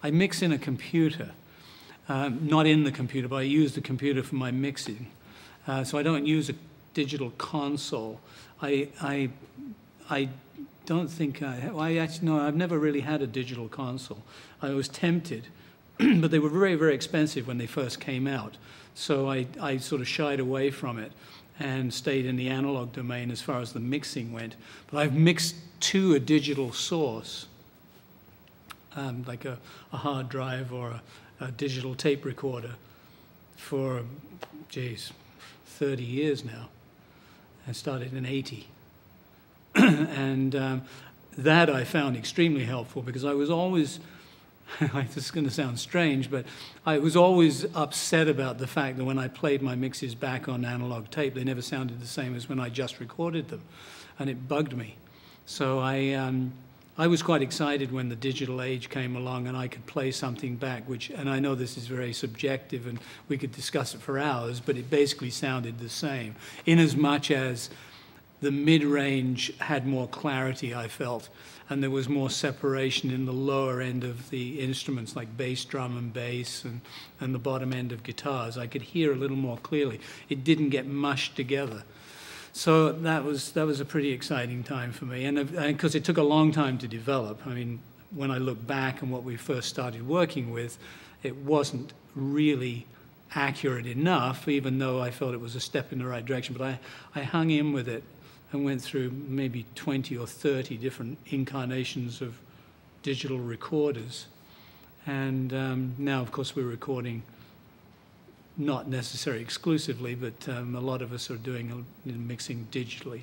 I mix in a computer, not in the computer, but I use the computer for my mixing. So I don't use a digital console. I don't think I actually, no, I've never really had a digital console. I was tempted, but they were very, very expensive when they first came out. So I sort of shied away from it and stayed in the analog domain as far as the mixing went. But I've mixed to a digital source, like a hard drive or a digital tape recorder for, geez, 30 years now. I started in '80. And that I found extremely helpful because I was always, this is going to sound strange, but I was always upset about the fact that when I played my mixes back on analog tape, they never sounded the same as when I just recorded them, and it bugged me. So I was quite excited when the digital age came along and I could play something back, and I know this is very subjective and we could discuss it for hours, but it basically sounded the same, in as much as the mid-range had more clarity, I felt, and there was more separation in the lower end of the instruments, like bass drum and bass, and the bottom end of guitars. I could hear a little more clearly. It didn't get mushed together. So that was a pretty exciting time for me, and because it took a long time to develop. I mean, when I look back on what we first started working with, it wasn't really accurate enough, even though I felt it was a step in the right direction. But I hung in with it and went through maybe 20 or 30 different incarnations of digital recorders. And now, of course, we're recording, not necessarily exclusively, but a lot of us are doing mixing digitally.